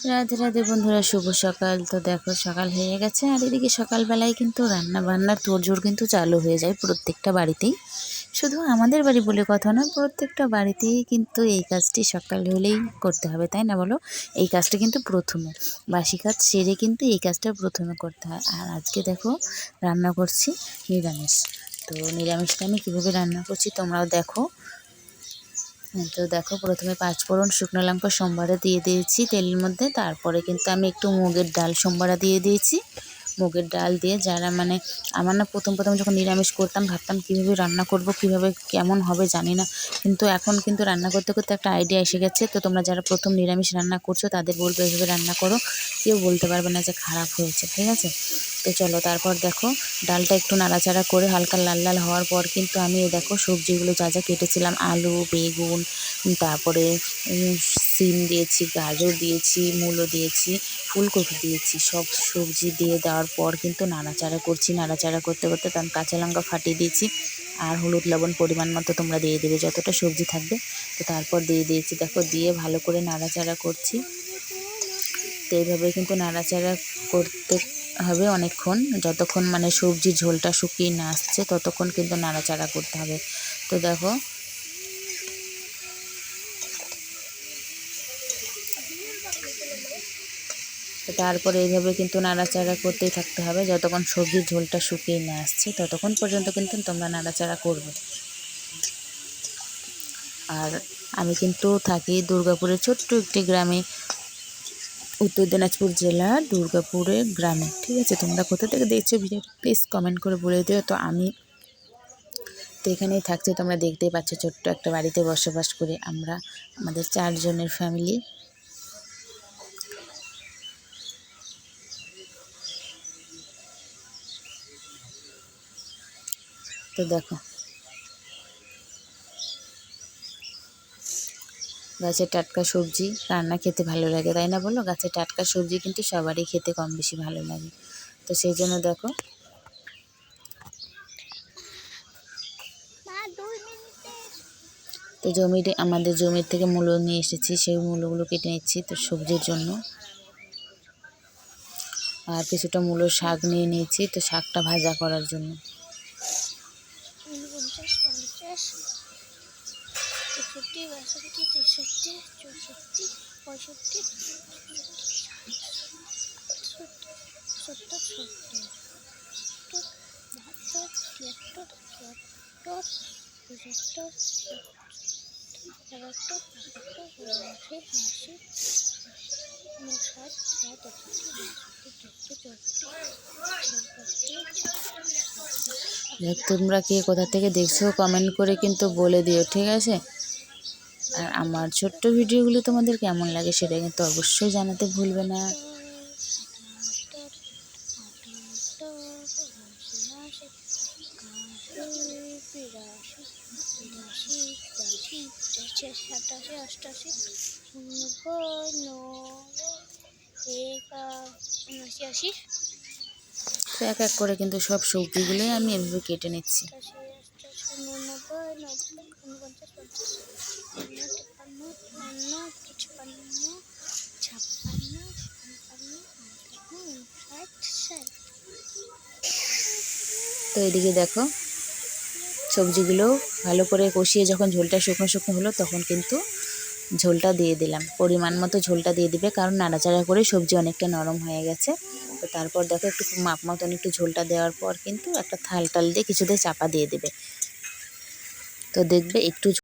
রাধে রাধে বন্ধুরা, শুভ সকাল। তো দেখো সকাল হয়ে গেছে, আর এদিকে সকালবেলায় কিন্তু রান্না বান্নার তোড়জোড় কিন্তু চালু হয়ে যায় প্রত্যেকটা বাড়িতেই। শুধু আমাদের বাড়ি বলে কথা না, প্রত্যেকটা বাড়িতেই কিন্তু এই কাজটি সকাল হলেই করতে হবে, তাই না বলো? এই কাজটা কিন্তু প্রথমে বাসি কাজ সেরে কিন্তু এই কাজটা প্রথমে করতে হয়। আর আজকে দেখো রান্না করছি নিরামিষ। তো নিরামিষটা আমি কীভাবে রান্না করছি তোমরাও দেখো। তো দেখো প্রথমে 5 ফোড়ন শুকনো লঙ্কা সম্বারে দিয়ে দিয়েছি তেলের মধ্যে। তারপরে কিন্তু আমি একটু মুগের ডাল সম্বারা দিয়ে দিয়েছি। মুগের ডাল দিয়ে যারা মানে আমার না প্রথম যখন নিরামিষ করতাম ভাবতাম কীভাবে রান্না করব, কীভাবে কেমন হবে জানি না, কিন্তু এখন কিন্তু রান্না করতে করতে একটা আইডিয়া এসে গেছে। তো তোমরা যারা প্রথম নিরামিষ রান্না করছো তাদের বলবো এইভাবে রান্না করো, কেউ বলতে পারবে না যে খারাপ হয়েছে, ঠিক আছে? তো চলো, তারপর দেখো ডালটা একটু নাড়াচাড়া করে হালকা লাল লাল হওয়ার পর কিন্তু আমি দেখো সবজিগুলো যা যা কেটেছিলাম, আলু, বেগুন, তারপরে সিম দিয়েছি, গাজর দিয়েছি, মূলো দিয়েছি, ফুলকপি দিয়েছি, সব সবজি দিয়ে দেওয়ার পর কিন্তু নাড়াচাড়া করছি। নাড়াচাড়া করতে করতে তার কাঁচা লঙ্কা ফাটিয়ে দিয়েছি, আর হলুদ লবণ পরিমাণ মতো তোমরা দিয়ে দেবে যতটা সবজি থাকবে। তো তারপর দিয়ে দিয়েছি, দেখো দিয়ে ভালো করে নাড়াচাড়া করছি। তো এইভাবে কিন্তু নাড়াচাড়া করতে হবে অনেকক্ষণ, যতক্ষণ মানে সবজির ঝোলটা শুকিয়ে না আসছে ততক্ষণ কিন্তু নাড়াচাড়া করতে হবে। তো দেখো তারপরে এইভাবে কিন্তু নাড়াচাড়া করতেই থাকতে হবে যতক্ষণ সবজির ঝোলটা শুকিয়ে না আসছে, ততক্ষণ পর্যন্ত কিন্তু তোমরা নাড়াচাড়া করবে। আর আমি কিন্তু থাকি দুর্গাপুরের ছোট্ট একটি গ্রামে, উত্তর দিনাজপুর জেলার দুর্গাপুরের গ্রামে, ঠিক আছে? তোমরা কোথা থেকে দেখছো ভিডিওটা প্লিজ কমেন্ট করে বলে দিও। তো আমি তো এখানেই থাকছি, তোমরা দেখতেই পাচ্ছ ছোট্ট একটা বাড়িতে বসবাস করে আমরা, আমাদের 4 জনের ফ্যামিলি। তো দেখো গাছের টাটকা সবজি রান্না খেতে ভালো লাগে, তাই না বলো? গাছের টাটকা সবজি কিন্তু সবারই খেতে কম বেশি ভালো লাগে। তো সেই জন্য দেখো তো আমাদের জমির থেকে মূলো নিয়ে এসেছি, সেই মূলোগুলো কেটে নিচ্ছি তো সবজির জন্য। আর কিছুটা মূলো শাক নিয়ে নিয়েছি, তো শাকটা ভাজা করার জন্য। তোমরা কে কোথা থেকে দেখছো কমেন্ট করে কিন্তু বলে দিও, ঠিক আছে? আর আমার ছোট্ট ভিডিওগুলি তোমাদের কেমন লাগে সেটা কিন্তু অবশ্যই জানাতে ভুলবে না। তো এক এক করে কিন্তু সব সবজিগুলোই আমি এভাবে কেটে নিচ্ছি। তো এদিকে দেখো সবজিগুলো ভালো করে কষিয়ে যখন ঝোলটা শুকনো শুকনো হলো তখন কিন্তু ঝোলটা দিয়ে দিলাম, পরিমাণ মতো ঝোলটা দিয়ে দিবে, কারণ নাড়াচাড়া করে সবজি অনেকটা নরম হয়ে গেছে। তো তারপর দেখো একটু মাপ মতন একটু ঝোলটা দেওয়ার পর কিন্তু একটা থাল টাল দিয়ে কিছু দিয়ে চাপা দিয়ে দেবে। তো দেখবে একটু